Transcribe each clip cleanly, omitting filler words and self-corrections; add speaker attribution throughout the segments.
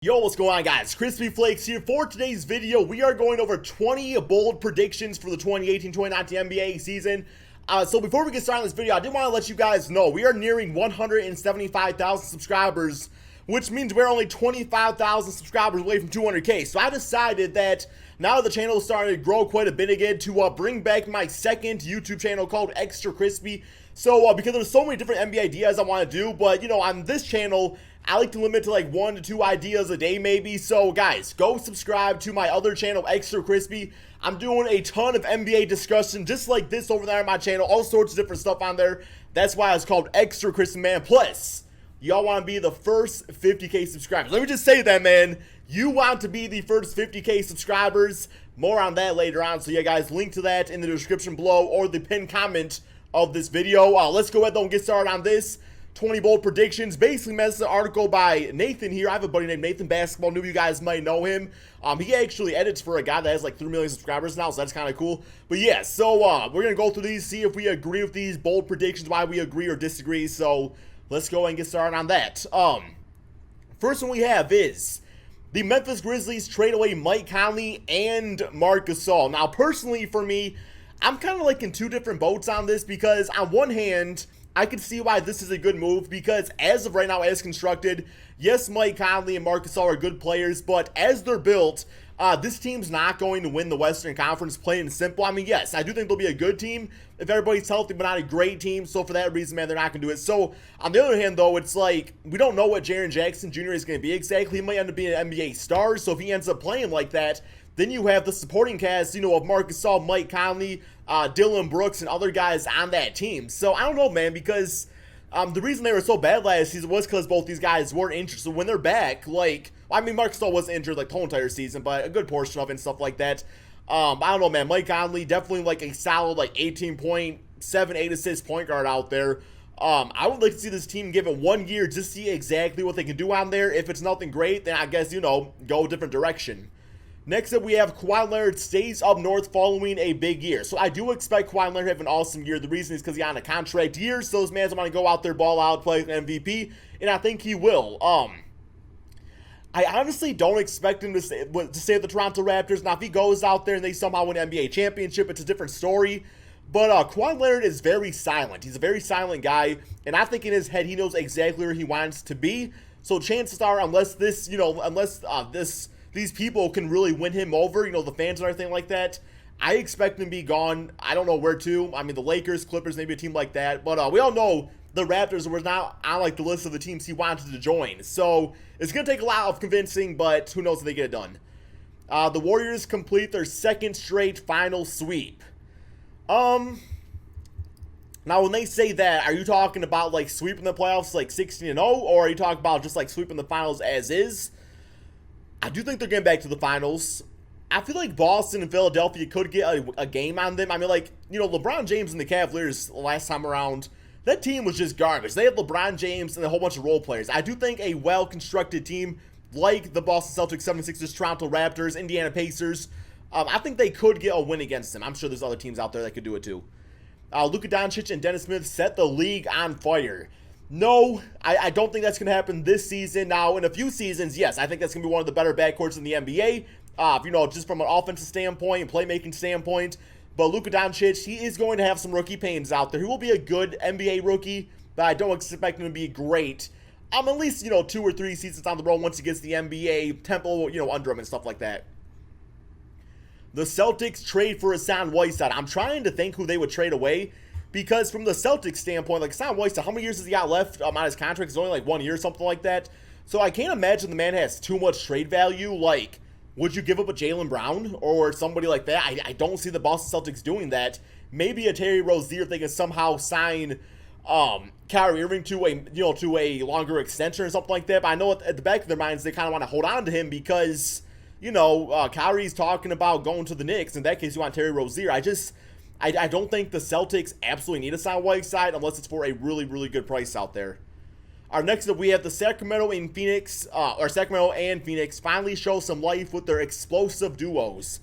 Speaker 1: Yo, what's going on, guys? KrispyFlakes here. For today's video, we are going over 20 bold predictions for the 2018-2019 NBA season. So before we get started on this video, I did want to let you guys know we are nearing 175,000 subscribers, which means we're only 25,000 subscribers away from 200K. So I decided that now that the channel is starting to grow quite a bit again, to bring back my second YouTube channel called Extra Crispy. So because there's so many different NBA ideas I want to do, but you know, on this channel, I like to limit to like 1 to 2 ideas a day maybe. So guys, go subscribe to my other channel, Extra Crispy. I'm doing a ton of NBA discussion just like this over there on my channel. All sorts of different stuff on there. That's why it's called Extra Crispy, man. Plus, y'all want to be the first 50K subscribers. Let me just say that, man. You want to be the first 50K subscribers. More on that later on. So yeah, guys, link to that in the description below or the pinned comment of this video. Let's go ahead though and get started on this. 20 bold predictions. Basically, man, this is an article by Nathan here. I have a buddy named Nathan Basketball. New, you guys might know him. He actually edits for a guy that has like 3 million subscribers now, so that's kind of cool. But yeah, so we're going to go through these, see if we agree with these bold predictions, why we agree or disagree. So let's go and get started on that. First one we have is the Memphis Grizzlies trade away Mike Conley and Marc Gasol. Now, personally, for me, I'm kind of like in two different boats on this because on one hand, I can see why this is a good move because as of right now, as constructed, yes, Mike Conley and Marc Gasol are good players, but as they're built, this team's not going to win the Western Conference, plain and simple. I mean, yes, I do think they'll be a good team if everybody's healthy, but not a great team. So for that reason, man, they're not going to do it. So on the other hand, though, it's like we don't know what Jaren Jackson Jr. is going to be exactly. He might end up being an NBA star. So if he ends up playing like that, then you have the supporting cast, you know, of Marc Gasol, Mike Conley, Dylan Brooks, and other guys on that team. So I don't know, man, because the reason they were so bad last season was because both these guys were injured. So when they're back, like, I mean, Marc Gasol wasn't injured like the whole entire season, but a good portion of it and stuff like that. I don't know, man. Mike Conley, definitely like a solid like 18.7, 8 assist point guard out there. I would like to see this team give it 1 year just see exactly what they can do on there. If it's nothing great, then I guess, you know, go a different direction. Next up, we have Kawhi Leonard stays up north following a big year. So I do expect Kawhi Leonard to have an awesome year. The reason is because he's on a contract year, so those man's want to go out there, ball out, play an MVP, and I think he will. I honestly don't expect him to stay at the Toronto Raptors. Now, if he goes out there and they somehow win an NBA championship, it's a different story. But Kawhi Leonard is very silent. He's a very silent guy, and I think in his head he knows exactly where he wants to be. So chances are, unless this, you know, these people can really win him over, you know, the fans and everything like that, I expect him to be gone. I don't know where to. I mean, the Lakers, Clippers, maybe a team like that. But we all know the Raptors were not on like the list of the teams he wanted to join. So it's going to take a lot of convincing, but who knows if they get it done. The Warriors complete their second straight final sweep. Now, when they say that, are you talking about like sweeping the playoffs like 16-0, or are you talking about just like sweeping the finals as is? I do think they're getting back to the finals. I feel like Boston and Philadelphia could get a game on them. I mean, like, you know, LeBron James and the Cavaliers last time around, that team was just garbage. They had LeBron James and a whole bunch of role players. I do think a well-constructed team like the Boston Celtics, 76ers, Toronto Raptors, Indiana Pacers, I think they could get a win against them. I'm sure there's other teams out there that could do it too. Luka Doncic and Dennis Smith set the league on fire. No, I don't think that's going to happen this season. Now, in a few seasons, yes, I think that's going to be one of the better backcourts in the NBA, you know, just from an offensive standpoint and playmaking standpoint. But Luka Doncic, he is going to have some rookie pains out there. He will be a good NBA rookie, but I don't expect him to be great. At least, you know, 2 or 3 seasons on the road once he gets the NBA tempo, you know, under him and stuff like that. The Celtics trade for Hassan Whiteside. I'm trying to think who they would trade away. Because from the Celtics standpoint, like Hassan Whiteside, how many years has he got left on his contract? It's only like 1 year or something like that. So I can't imagine the man has too much trade value. Like, would you give up a Jaylen Brown or somebody like that? I don't see the Boston Celtics doing that. Maybe a Terry Rozier if they can somehow sign Kyrie Irving to a longer extension or something like that. But I know at the back of their minds they kind of want to hold on to him because, you know, Kyrie's talking about going to the Knicks. In that case, you want Terry Rozier. I don't think the Celtics absolutely need a Hassan Whiteside unless it's for a really, really good price out there. Our next up, we have the Sacramento and Phoenix finally show some life with their explosive duos.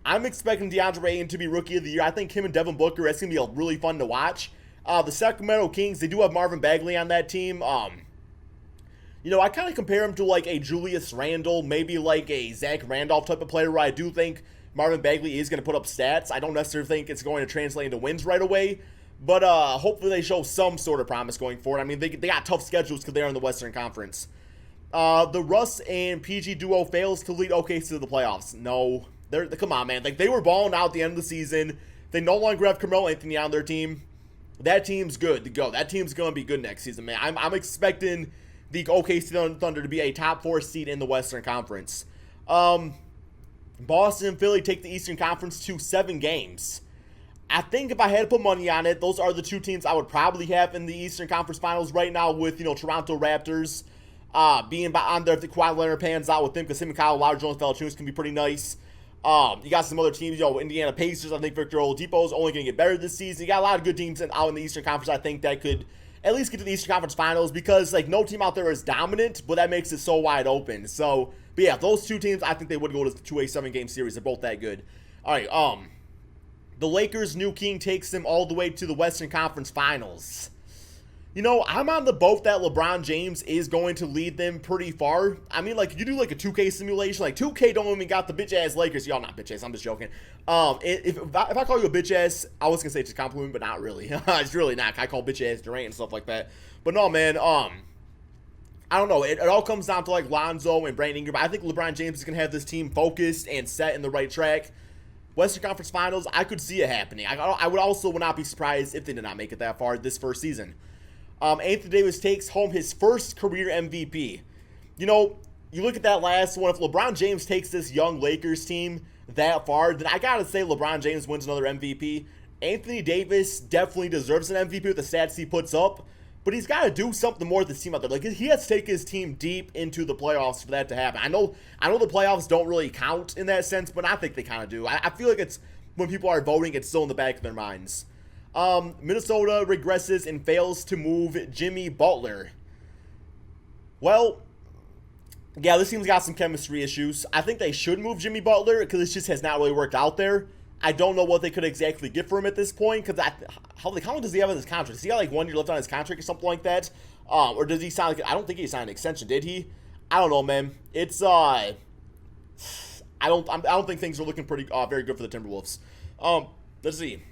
Speaker 1: I'm expecting DeAndre Ayton to be Rookie of the Year. I think him and Devin Booker, that's going to be really fun to watch. The Sacramento Kings, they do have Marvin Bagley on that team. I kind of compare him to like a Julius Randle, maybe like a Zach Randolph type of player where I do think Marvin Bagley is going to put up stats. I don't necessarily think it's going to translate into wins right away, but hopefully they show some sort of promise going forward. I mean, they got tough schedules because they're in the Western Conference. The Russ and PG duo fails to lead OKC to the playoffs. No, come on, man. Like, they were balling out at the end of the season. They no longer have Carmelo Anthony on their team. That team's good to go. That team's going to be good next season, man. I'm expecting the OKC Thunder to be a top 4 seed in the Western Conference. Boston and Philly take the Eastern Conference to 7 games. I think if I had to put money on it, those are the 2 teams I would probably have in the Eastern Conference Finals right now, with, Toronto Raptors being on there if the Kawhi Leonard pans out with them, because him and Kyle Lowry, Jonas Valanciunas can be pretty nice. You got some other teams, Indiana Pacers. I think Victor Oladipo is only going to get better this season. You got a lot of good teams out in the Eastern Conference, I think, that could at least get to the Eastern Conference Finals, because, like, no team out there is dominant, but that makes it so wide open. So, but yeah, those 2 teams, I think they would go to a 7-game series. They're both that good. All right, the Lakers' new king takes them all the way to the Western Conference Finals. I'm on the boat that LeBron James is going to lead them pretty far. I mean, like, you do like a 2K simulation. Like, 2K don't even got the bitch-ass Lakers. Y'all not bitch-ass. I'm just joking. If I call you a bitch-ass, I was going to say it's a compliment, but not really. It's really not. I call bitch-ass Durant and stuff like that. But no, man, I don't know. It all comes down to, like, Lonzo and Brandon Ingram. I think LeBron James is going to have this team focused and set in the right track. Western Conference Finals, I could see it happening. I would also not be surprised if they did not make it that far this first season. Anthony Davis takes home his first career MVP. You look at that last one. If LeBron James takes this young Lakers team that far, then I gotta say LeBron James wins another MVP. Anthony Davis definitely deserves an MVP with the stats he puts up, but he's got to do something more with this team out there. Like, he has to take his team deep into the playoffs for that to happen. I know the playoffs don't really count in that sense, but I think they kind of do. I feel like it's, when people are voting, it's still in the back of their minds. Minnesota regresses and fails to move Jimmy Butler. Well, yeah, this team's got some chemistry issues. I think they should move Jimmy Butler because it just has not really worked out there. I don't know what they could exactly get for him at this point, because how long does he have in his contract? Does he got like 1 year left on his contract or something like that? Or does he sign I don't think he signed an extension, did he? I don't know, man. It's I don't think things are looking pretty very good for the Timberwolves. Let's see.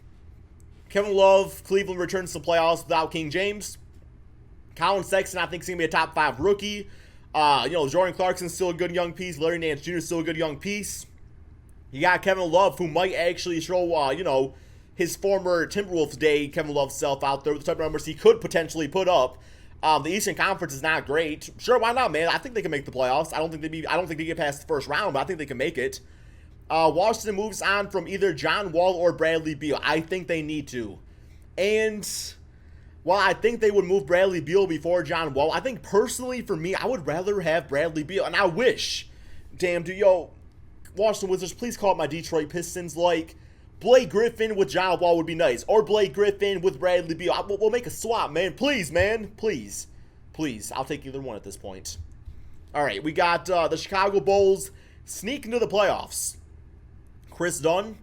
Speaker 1: Kevin Love, Cleveland returns to the playoffs without King James. Colin Sexton, I think, is going to be a top 5 rookie. Jordan Clarkson's still a good young piece. Larry Nance Jr. is still a good young piece. You got Kevin Love, who might actually show, his former Timberwolves day Kevin Love self out there with the type of numbers he could potentially put up. The Eastern Conference is not great. Sure, why not, man? I think they can make the playoffs. I don't think they get past the first round, but I think they can make it. Washington moves on from either John Wall or Bradley Beal. I think they need to. And while I think they would move Bradley Beal before John Wall, I think personally for me, I would rather have Bradley Beal. And I wish, Washington Wizards, please call up my Detroit Pistons. Like, Blake Griffin with John Wall would be nice. Or Blake Griffin with Bradley Beal. We'll make a swap, man. Please, man. Please. Please. I'll take either one at this point. All right, we got the Chicago Bulls sneak into the playoffs. Chris Dunn,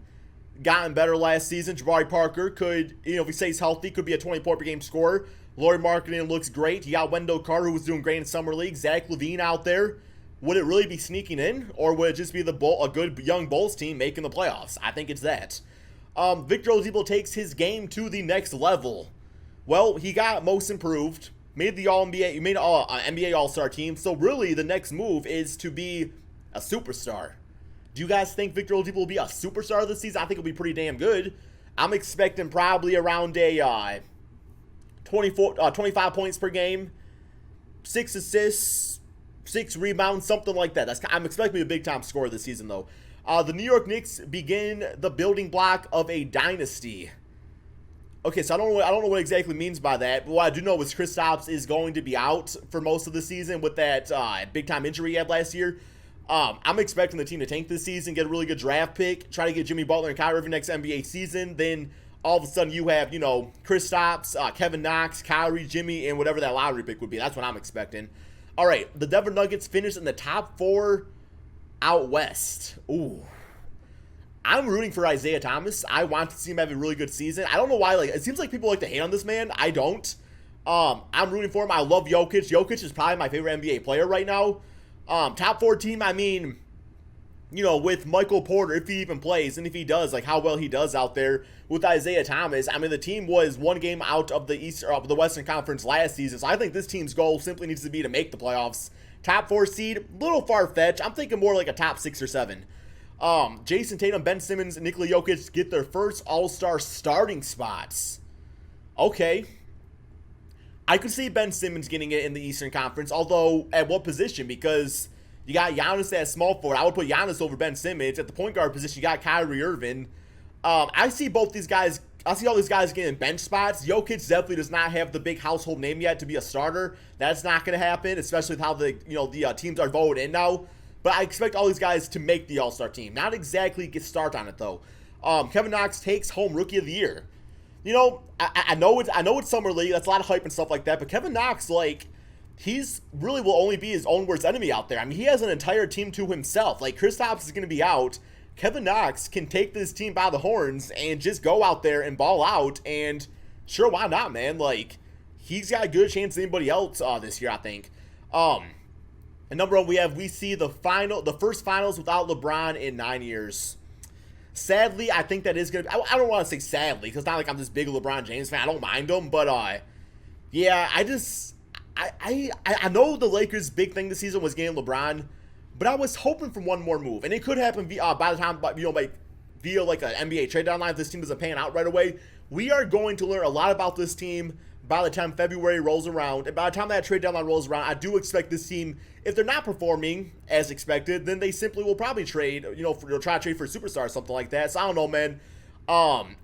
Speaker 1: gotten better last season. Jabari Parker could, if he stays healthy, could be a 20-point per game scorer. Lauri Markkanen looks great. You got Wendell Carter, who was doing great in Summer League. Zach LaVine out there. Would it really be sneaking in, or would it just be a good young Bulls team making the playoffs? I think it's that. Victor Oladipo takes his game to the next level. Well, he got most improved, made the All-NBA, made an NBA All-Star team, so really the next move is to be a superstar. Do you guys think Victor Oladipo will be a superstar this season? I think it'll be pretty damn good. I'm expecting probably around a 25 points per game, 6 assists, 6 rebounds, something like that. I'm expecting a big-time scorer this season, though. The New York Knicks begin the building block of a dynasty. Okay, so I don't know what exactly means by that, but what I do know is Kristaps is going to be out for most of the season with that big-time injury he had last year. I'm expecting the team to tank this season, get a really good draft pick, try to get Jimmy Butler and Kyrie Irving next NBA season. Then all of a sudden you have, Kristaps, Kevin Knox, Kyrie, Jimmy, and whatever that lottery pick would be. That's what I'm expecting. All right, the Denver Nuggets finished in the top 4 out west. Ooh. I'm rooting for Isaiah Thomas. I want to see him have a really good season. I don't know why. It seems like people like to hate on this man. I don't. I'm rooting for him. I love Jokic. Jokic is probably my favorite NBA player right now. Top 4 team, I mean, you know, with Michael Porter, if he even plays, and if he does, like how well he does out there with Isaiah Thomas. I mean, the team was 1 game out of the Western Conference last season, so I think this team's goal simply needs to be to make the playoffs. Top 4 seed, a little far-fetched. I'm thinking more like a top 6 or 7. Jason Tatum, Ben Simmons, and Nikola Jokic get their first All-Star starting spots. Okay. I could see Ben Simmons getting it in the Eastern Conference, although at what position? Because you got Giannis at small forward. I would put Giannis over Ben Simmons. At the point guard position, you got Kyrie Irving. I see both these guys. I see all these guys getting bench spots. Jokic definitely does not have the big household name yet to be a starter. That's not going to happen, especially with how the teams are voted in now. But I expect all these guys to make the All-Star team. Not exactly get start on it though. Kevin Knox takes home Rookie of the Year. You know, I know it's Summer League. That's a lot of hype and stuff like that. But Kevin Knox, like, he's really will only be his own worst enemy out there. I mean, he has an entire team to himself. Like, Kristaps is going to be out. Kevin Knox can take this team by the horns and just go out there and ball out. And sure, why not, man? Like, he's got a good chance than anybody else this year, I think. And number 1, we see the first finals without LeBron in 9 years. Sadly, I think that is going to be... I don't want to say sadly, because it's not like I'm this big LeBron James fan. I don't mind him, but, yeah, I know the Lakers' big thing this season was getting LeBron, but I was hoping for one more move. And it could happen by the time, via, like, an NBA trade deadline if this team doesn't pan out right away. We are going to learn a lot about this team by the time February rolls around. And by the time that trade deadline rolls around, I do expect this team, if they're not performing as expected, then they simply will probably trade, try to trade for a superstar or something like that. So I don't know, man.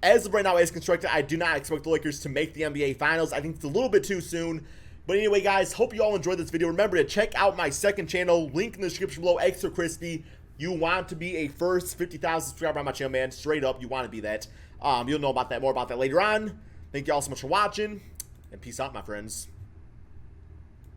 Speaker 1: As of right now, as constructed, I do not expect the Lakers to make the NBA Finals. I think it's a little bit too soon. But anyway, guys, hope you all enjoyed this video. Remember to check out my second channel, link in the description below, Extra Crispy. You want to be a first 50,000 subscriber on my channel, man. Straight up, you want to be that. You'll know more about that later on. Thank you all so much for watching, and peace out, my friends.